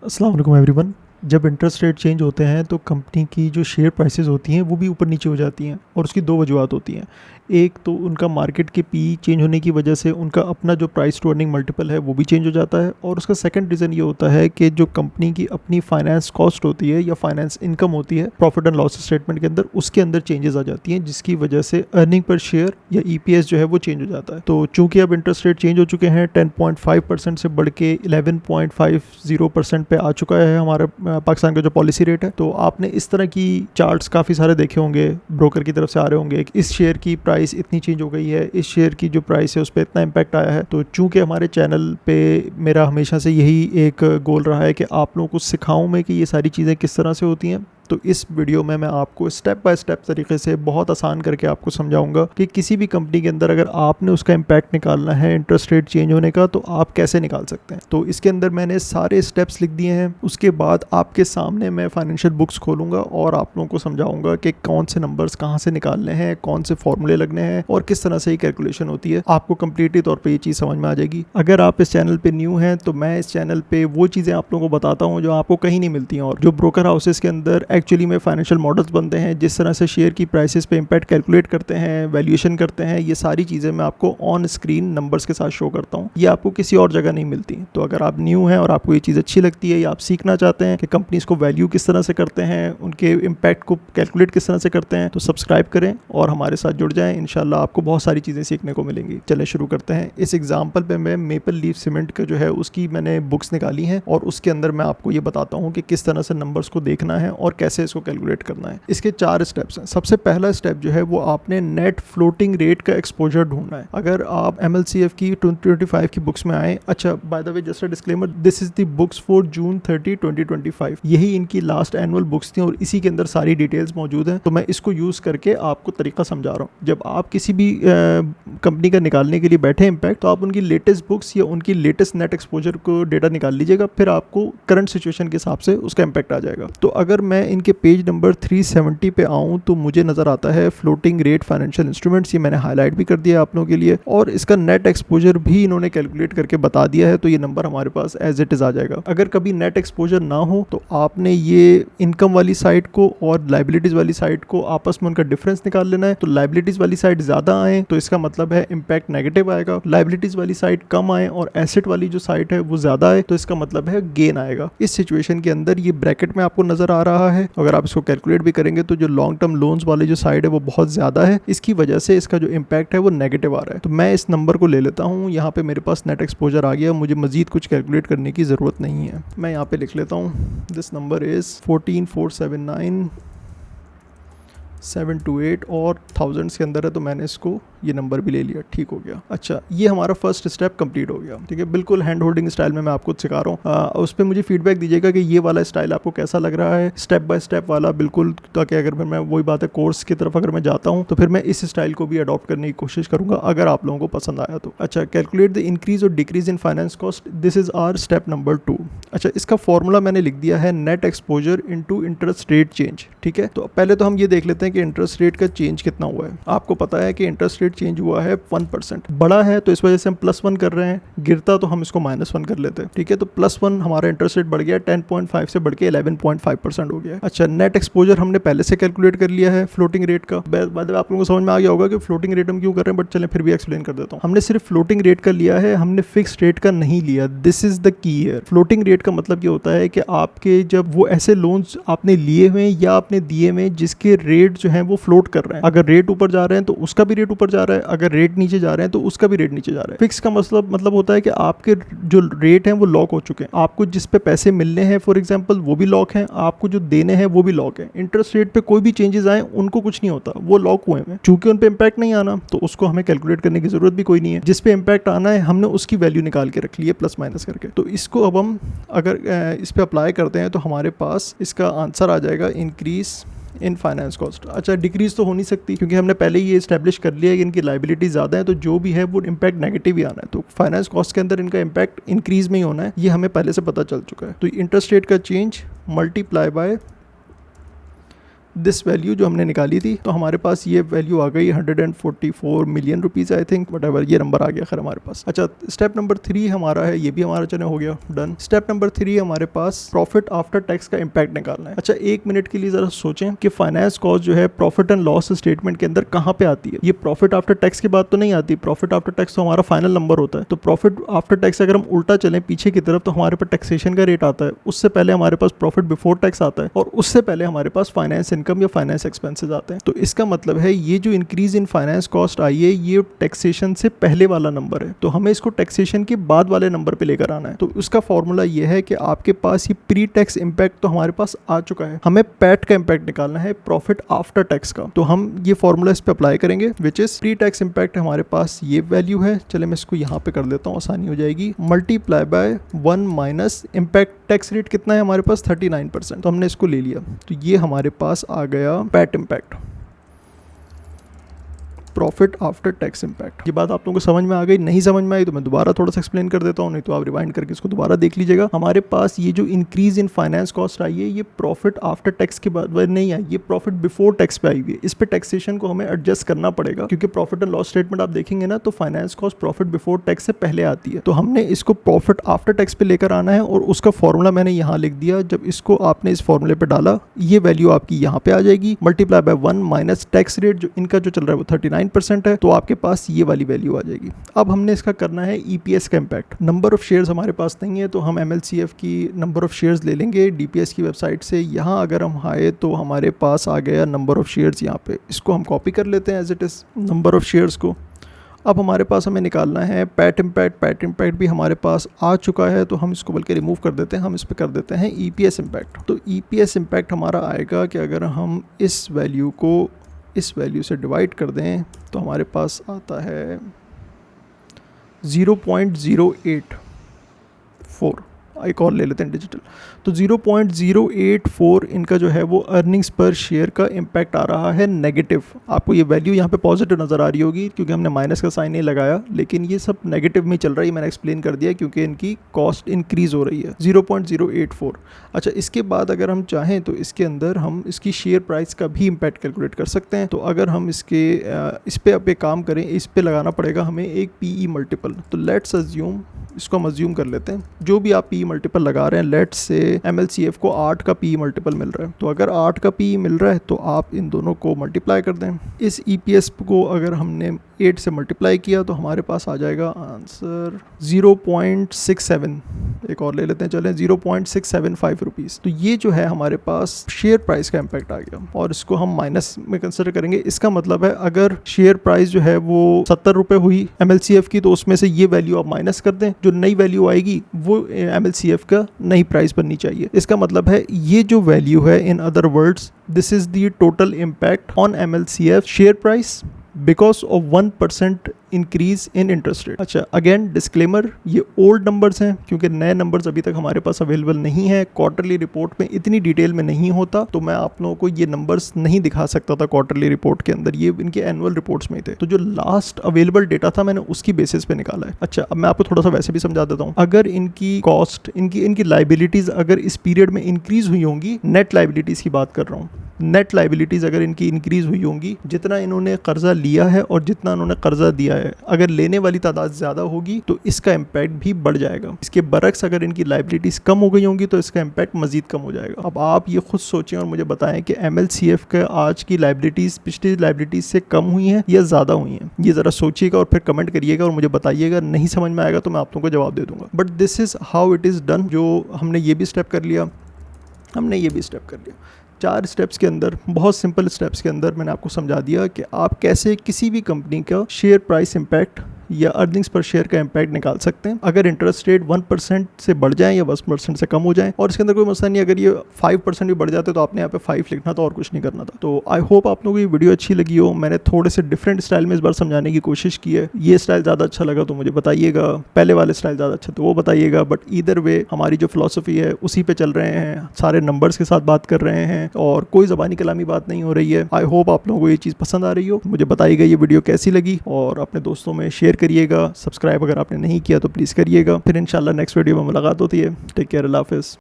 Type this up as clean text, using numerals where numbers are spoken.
अस्सलाम वालेकुम एवरीवन। जब इंटरेस्ट रेट चेंज होते हैं तो कंपनी की जो शेयर प्राइसेस होती हैं वो भी ऊपर नीचे हो जाती हैं और उसकी दो वजूहत होती हैं। एक तो उनका मार्केट के पी चेंज होने की वजह से उनका अपना जो प्राइस टू अर्निंग मल्टीपल है वो भी चेंज हो जाता है, और उसका सेकंड रीज़न ये होता है कि जो कंपनी की अपनी फाइनेंस कॉस्ट होती है या फाइनेंस इनकम होती है प्रॉफिट एंड लॉस स्टेटमेंट के अंदर, उसके अंदर चेंजेस आ जाती हैं, जिसकी वजह से अर्निंग पर शेयर या ईपीएस जो है वो चेंज हो जाता है। तो चूंकि अब इंटरेस्ट रेट चेंज हो चुके हैं, 10.5% से बढ़ के 11.50% पे आ चुका है हमारा पाकिस्तान का जो पॉलिसी रेट है। तो आपने इस तरह की चार्ट्स काफ़ी सारे देखे होंगे, ब्रोकर की तरफ से आ रहे होंगे कि इस शेयर की प्राइस इतनी चेंज हो गई है, इस शेयर की जो प्राइस है उस पर इतना इम्पैक्ट आया है। तो चूंकि हमारे चैनल पे मेरा हमेशा से यही एक गोल रहा है कि आप लोगों को सिखाऊं मैं कि ये सारी चीज़ें किस तरह से होती हैं, तो इस वीडियो में मैं आपको स्टेप बाय स्टेप तरीके से बहुत आसान करके आपको समझाऊंगा कि किसी भी कंपनी के अंदर अगर आपने उसका इम्पैक्ट निकालना है इंटरेस्ट रेट चेंज होने का, तो आप कैसे निकाल सकते हैं। तो इसके अंदर मैंने सारे स्टेप्स लिख दिए हैं। उसके बाद आपके सामने मैं फाइनेंशियल बुक्स खोलूंगा और आप लोगों को समझाऊंगा कि कौन से नंबर्स कहाँ से निकालने हैं, कौन से फॉर्मूले लगने हैं और किस तरह से ये कैलकुलेशन होती है। आपको कंप्लीटली तौर पर ये चीज़ समझ में आ जाएगी। अगर आप इस चैनल पर न्यू हैं तो मैं इस चैनल पर वो चीज़ें आप लोगों को बताता हूँ जो आपको कहीं नहीं मिलती हैं, और जो ब्रोकर हाउसेस के अंदर एक्चुअली में फाइनेंशियल मॉडल्स बनते हैं, जिस तरह से शेयर की प्राइसेस पे इम्पैक्ट कैलकुलेट करते हैं, वैल्यूएशन करते हैं, ये सारी चीज़ें मैं आपको ऑन स्क्रीन नंबर्स के साथ शो करता हूँ। ये आपको किसी और जगह नहीं मिलती। तो अगर आप न्यू हैं और आपको ये चीज़ अच्छी लगती है या आप सीखना चाहते हैं कि कंपनीज को वैल्यू किस तरह से करते हैं, उनके इम्पैक्ट को कैलकुलेट किस तरह से करते हैं, तो सब्सक्राइब करें और हमारे साथ जुड़ जाएं। इंशाल्लाह आपको बहुत सारी चीज़ें सीखने को मिलेंगी। चलें शुरू करते हैं। इस एग्जाम्पल पे मैं मेपल लीफ सीमेंट का जो है उसकी मैंने बुक्स निकाली हैं और उसके अंदर मैं आपको ये बताता हूँ कि किस तरह से नंबर्स को देखना है और कैसे इसको कैलकुलेट करना है। इसके 4 स्टेप्स हैं। सबसे पहला स्टेप जो है वो आपने नेट फ्लोटिंग रेट का एक्सपोजर ढूंढना है। अगर आप MLCF की 2025 की बुक्स में आए, अच्छा by the way just a disclaimer, this is the books for जून 30 2025, यही इनकी लास्ट एनुअल बुक्स थी और इसी के अंदर सारी डिटेल्स मौजूद हैं। तो मैं इसको यूज करके आपको तरीका समझा रहा हूँ। जब आप किसी भी कंपनी का निकालने के लिए बैठे इम्पैक्ट, तो आप उनकी लेटेस्ट बुक्स या उनकी लेटेस्ट नेट एक्सपोजर को डेटा निकाल लीजिएगा, फिर आपको करंट सिचुएशन के हिसाब से उसका इम्पैक्ट आ जाएगा। तो अगर मैं इनके पेज नंबर 370 पे आऊँ तो मुझे नज़र आता है फ्लोटिंग रेट फाइनेंशियल इंस्ट्रूमेंट्स। ये मैंने हाईलाइट भी कर दिया आप लोगों के लिए, और इसका नेट एक्सपोजर भी इन्होंने कैलकुलेट करके बता दिया है। तो ये नंबर हमारे पास एज इट इज़ आ जाएगा। अगर कभी नेट एक्सपोजर ना हो तो आपने ये इनकम वाली साइड को और लाइबिलिटीज़ वाली साइड को आपस में उनका डिफरेंस निकाल लेना है। तो लाइबिलिटीज़ वाली साइड ज़्यादा आए तो इसका मतलब है इम्पैक्ट नेगेटिव आएगा, लाइबिलिटीज़ वाली साइड कम आए और एसेट वाली जो साइड है वो ज़्यादा आए तो इसका मतलब है गेन आएगा। इस सिचुएशन के अंदर ये ब्रैकेट में आपको नज़र आ रहा है। अगर आप इसको कैलकुलेट भी करेंगे तो जो लॉन्ग टर्म लोन्स वाले जो साइड है वो बहुत ज़्यादा है, इसकी वजह से इसका जो इम्पैक्ट है वो नेगेटिव आ रहा है। तो मैं इस नंबर को ले लेता हूँ। यहाँ पे मेरे पास नेट एक्सपोजर आ गया, मुझे मजीद कुछ कैलकुलेट करने की ज़रूरत नहीं है। मैं यहाँ पे लिख लेता हूँ दिस नंबर इज़ 14,479,728 और थाउजेंड्स के अंदर है, तो मैंने इसको ये नंबर भी ले लिया। ठीक हो गया। अच्छा, ये हमारा फर्स्ट स्टेप कंप्लीट हो गया। ठीक है, बिल्कुल हैंड होल्डिंग स्टाइल में मैं आपको सिखा रहा हूँ। उस पर मुझे फीडबैक दीजिएगा कि ये वाला स्टाइल आपको कैसा लग रहा है, स्टेप बाय स्टेप वाला बिल्कुल, ताकि अगर फिर मैं वही बात है कोर्स की तरफ अगर मैं जाता हूँ तो फिर मैं इस स्टाइल को भी अडॉप्ट करने की कोशिश करूँगा अगर आप लोगों को पसंद आया तो। अच्छा, कैलकुलेट द इंक्रीज और decrease in finance cost, this is our step number 2। अच्छा, इसका फॉर्मूला मैंने लिख दिया है net exposure into interest rate change. ठीक है, तो पहले तो हम ये देख लेते हैं कि इंटरेस्ट रेट का चेंज कितना हुआ है। आपको पता है कि इंटरेस्ट रेट चेंज हुआ है 1%। बड़ा है तो इस वजह से हम +1 कर रहे हैं, गिरता तो हम इसको -1 कर लेते हैं। ठीक है, तो +1 हमारा इंटरेस्ट रेट बढ़ गया, 10.5 से बढ़ के 11.5% हो गया। अच्छा, नेट एक्सपोजर हमने पहले से कैलकुलेट कर लिया है फ्लोटिंग रेट का। बाद आप लोगों को समझ में आ गया होगा कि फ्लोटिंग रेट हम क्यों कर रहे हैं, बट चलें फिर भी एक्सप्लेन कर देता हूँ। हमने सिर्फ फ्लोटिंग रेट का लिया है, हमने फिक्स रेट का नहीं लिया। This is the key here. Floating rate का मतलब ये होता है कि आपके जब वो ऐसे लोन्स आपने लिए हुए या आपने दिए हुए जिसके रेट जो है वो फ्लोट कर रहे हैं, अगर रेट ऊपर जा रहे हैं तो उसका भी रेट ऊपर जा रहा है, अगर रेट नीचे जा रहे हैं तो उसका भी रेट नीचे जा रहा है। फिक्स का मतलब होता है कि आपके जो रेट हैं वो लॉक हो चुके हैं। आपको जिस पे पैसे मिलने हैं फॉर एग्जांपल वो भी लॉक हैं, आपको जो देने हैं वो भी लॉक है। इंटरेस्ट रेट पे कोई भी चेंजेस आए उनको कुछ नहीं होता, वो लॉक हुए हैं। चूंकि उन पे इम्पैक्ट नहीं आना तो उसको हमें कैलकुलेट करने की जरूरत भी कोई नहीं है। जिस पे इम्पैक्ट आना है हमने उसकी वैल्यू निकाल के रख ली है प्लस माइनस करके। तो इसको अब हम अगर इस पे अप्लाई करते हैं तो हमारे पास इसका आंसर आ जाएगा इंक्रीज इन फाइनेंस कॉस्ट। अच्छा, डिक्रीज तो हो नहीं सकती क्योंकि हमने पहले ही ये इस्टेब्लिश कर लिया है कि इनकी लाइबिलिटी ज़्यादा है, तो जो भी है वो इम्पैक्ट नेगेटिव ही आना है। तो फाइनेंस कॉस्ट के अंदर इनका इम्पैक्ट इंक्रीज में ही होना है, ये हमें पहले से पता चल चुका है। तो इंटरेस्ट रेट का change multiply by this value जो हमने निकाली थी, तो हमारे पास ये वैल्यू आ गई 144 million rupees I think, whatever ये नंबर आ गया खैर हमारे पास। अच्छा, स्टेप नंबर 3 हमारा है, ये भी हमारा चने हो गया डन। स्टेप नंबर 3 हमारे पास प्रॉफिट आफ्टर टैक्स का इम्पैक्ट निकालना है। अच्छा, एक मिनट के लिए जरा सोचें कि फाइनेंस कॉस्ट जो है प्रॉफिट एंड लॉस स्टेटमेंट के अंदर कहाँ पे आती है। ये प्रॉफिट आफ्टर टैक्स के बाद तो नहीं आती, प्रॉफिट आफ्टर टैक्स तो हमारा फाइनल नंबर होता है। तो प्रॉफिट आफ्टर टैक्स अगर हम उल्टा चलें पीछे की तरफ, तो हमारे पास टैक्सेशन का रेट आता है, उससे पहले हमारे पास प्रॉफिट बिफोर टैक्स आता है, और उससे पहले हमारे पास फाइनेंस इनकम या फाइनेंस एक्सपेंसेस आते हैं। तो इसका मतलब है ये जो इंक्रीज इन फाइनेंस कॉस्ट आई है, ये टैक्सेशन से पहले वाला नंबर है, तो हमें इसको टैक्सेशन के बाद वाले नंबर पे लेकर आना है। तो उसका फॉर्मूला ये है कि आपके पास ये प्री टैक्स इंपैक्ट तो हमारे पास आ चुका है, हमें पैट का इंपैक्ट निकालना है, प्रॉफिट आफ्टर टैक्स का। तो हम ये फॉर्मूला इस पे अप्लाई करेंगे, which is pre tax impact हमारे पास ये वैल्यू है। चले मैं इसको यहाँ पे कर देता हूँ, आसानी हो जाएगी। Multiply by 1 minus impact tax rate कितना है हमारे पास 39%, तो हमने इसको ले लिया, तो ये हमारे पास आ गया PAT impact, profit after tax impact. ये बात आप लोगों को समझ में आ गई? नहीं समझ में आई तो मैं दोबारा थोड़ा सा एक्सप्लेन कर देता हूँ, नहीं तो आप रिवाइंड करके इसको दोबारा देख लीजिएगा। हमारे पास ये जो इंक्रीज इन फाइनेंस कॉस्ट आई है, ये प्रॉफिट आफ्टर टैक्स के बाद नहीं आई, ये प्रॉफिट बिफोर टैक्स पे आई हुई है। इस पे टैक्सेशन को हमें एडजस्ट करना पड़ेगा, क्योंकि प्रॉफिट एंड लॉस स्टेटमेंट आप देखेंगे ना, तो finance cost profit before tax से पहले आती है। तो हमने इसको प्रॉफिट आफ्टर टैक्स पे लेकर आना है, और उसका फॉर्मूला मैंने यहाँ लिख दिया। जब इसको आपने इस फॉर्मूले पे डाला, ये वैल्यू आपकी यहाँ पे आ जाएगी, multiply by 1 minus tax rate जो इनका जो चल रहा है वो 39% है, तो आपके पास ये वाली वैल्यू आ जाएगी। अब हमने इसका करना है ईपीएस का इम्पैक्ट। नंबर ऑफ शेयर्स हमारे पास नहीं है, तो हम एमएलसीएफ की नंबर ऑफ शेयर्स ले लेंगे डीपीएस की वेबसाइट से। यहाँ अगर हम आए तो हमारे पास आ गया नंबर ऑफ शेयर्स यहाँ पे, इसको हम कॉपी कर लेते हैं as it is number of shares को। अब हमारे पास हमें निकालना है पैट इम्पैक्ट। पैट इम्पैक्ट भी हमारे पास आ चुका है, तो हम इसको बल्कि रिमूव कर देते हैं, हम इस पर कर देते हैं ईपीएस इम्पैक्ट। तो ईपीएस इम्पैक्ट हमारा आएगा कि अगर हम इस वैल्यू को इस वैल्यू से डिवाइड कर दें, तो हमारे पास आता है 0.084। एक और ले लेते हैं डिजिटल, तो 0.084 इनका जो है वो अर्निंग्स पर शेयर का इम्पैक्ट आ रहा है नेगेटिव। आपको ये वैल्यू यहाँ पे पॉजिटिव नज़र आ रही होगी, क्योंकि हमने माइनस का साइन नहीं लगाया, लेकिन ये सब नेगेटिव में चल रहा है, मैंने एक्सप्लेन कर दिया, क्योंकि इनकी कॉस्ट इंक्रीज़ हो रही है 0.084। अच्छा, इसके बाद अगर हम चाहें तो इसके अंदर हम इसकी शेयर प्राइस का भी इम्पैक्ट कैलकुलेट कर सकते हैं। तो अगर हम इस पर अब एक काम करें, इस पर लगाना पड़ेगा हमें एक पीई मल्टीपल। तो लेट्स अज्यूम, इसको हम अज्यूम कर लेते हैं, जो भी आप पी मल्टीपल लगा रहे हैं, लेट्स से एमएलसीएफ को 8 का पी मल्टीपल मिल रहा है, तो अगर 8 का पी मिल रहा है तो आप इन दोनों को मल्टीप्लाई कर दें। इस ईपीएस को अगर हमने 8 से मल्टीप्लाई किया तो हमारे पास आ जाएगा आंसर 0.67। एक और ले लेते हैं, चलें 0.675 रुपीज़। तो ये जो है हमारे पास शेयर प्राइस का इम्पैक्ट आ गया, और इसको हम माइनस में कंसिडर करेंगे। इसका मतलब है अगर शेयर प्राइस जो है वो 70 रुपये हुई एमएलसीएफ की, तो उसमें से ये वैल्यू आप माइनस कर दें, जो नई वैल्यू आएगी वो एमएलसीएफ का नई प्राइस बननी चाहिए। इसका मतलब है ये जो वैल्यू है, in other words this is the total impact on MLCF share price because of 1% increase in interest rate. अच्छा, अगेन डिस्क्लेमर, ये ओल्ड नंबर्स हैं, क्योंकि नए नंबर्स अभी तक हमारे पास अवेलेबल नहीं है। क्वार्टरली रिपोर्ट में इतनी डिटेल में नहीं होता, तो मैं आप लोगों को ये नंबर्स नहीं दिखा सकता था क्वार्टरली रिपोर्ट के अंदर, ये इनके एनुअल रिपोर्ट्स में थे। तो जो लास्ट अवेलेबल डेटा था मैंने उसकी बेसिस पे निकाला है। अच्छा, अब मैं आपको थोड़ा सा वैसे भी समझा देता हूँ। अगर इनकी कॉस्ट, इनकी लाइबिलिटीज अगर इस पीरियड में इंक्रीज हुई होंगी, नेट लाइबिलिटीज की बात कर रहा हूँ, नेट लाइबिलिटीज अगर इनकी इंक्रीज हुई होंगी, जितना इन्होंने कर्जा लिया है और जितना इन्होंने कर्जा दिया है, अगर लेने वाली तादाद ज़्यादा होगी तो इसका इम्पैक्ट भी बढ़ जाएगा। इसके बरक्स अगर इनकी लाइबिलिटीज़ कम हो गई होंगी तो इसका इम्पैक्ट मजीद कम हो जाएगा। अब आप ये खुद सोचें और मुझे बताएं कि एमएलसीएफ के आज की लाइबिलिटीज़ पिछली लाइबिलिटीज़ से कम हुई हैं या ज़्यादा हुई हैं। ये ज़रा सोचिएगा और फिर कमेंट करिएगा और मुझे बताइएगा। नहीं समझ में आएगा तो मैं आप लोगों को जवाब दे दूँगा। But this is how it is done. जो हमने ये भी स्टेप कर लिया, हमने ये भी स्टेप कर लिया। 4 स्टेप्स के अंदर, बहुत सिंपल स्टेप्स के अंदर मैंने आपको समझा दिया कि आप कैसे किसी भी कंपनी का शेयर प्राइस इम्पैक्ट या अर्निंग्स पर शेयर का इम्पैक्ट निकाल सकते हैं अगर इंटरेस्ट रेट 1% से बढ़ जाए या 10% से कम हो जाए। और इसके अंदर कोई मसला नहीं, अगर ये 5% भी बढ़ जाते तो आपने यहाँ पे 5 लिखना था और कुछ नहीं करना था। तो आई होप आप लोगों को ये वीडियो अच्छी लगी हो। मैंने थोड़े से डिफरेंट स्टाइल में इस बार समझाने की कोशिश की है। ये स्टाइल ज़्यादा अच्छा लगा तो मुझे बताइएगा, पहले वाले स्टाइल ज़्यादा अच्छा तो वो बताइएगा। बट ईदर वे हमारी जो फिलॉसफी है उसी पे चल रहे हैं, सारे नंबर्स के साथ बात कर रहे हैं और कोई ज़बानी कलामी बात नहीं हो रही है। आई होप आप लोगों को ये चीज़ पसंद आ रही हो। मुझे बताइएगा ये वीडियो कैसी लगी और अपने दोस्तों में शेयर करिएगा। सब्सक्राइब अगर आपने नहीं किया तो प्लीज़ करिएगा। फिर इंशाल्लाह नेक्स्ट वीडियो में मुलाकात होती है। टेक केयर, अल्लाह हाफ़िज़।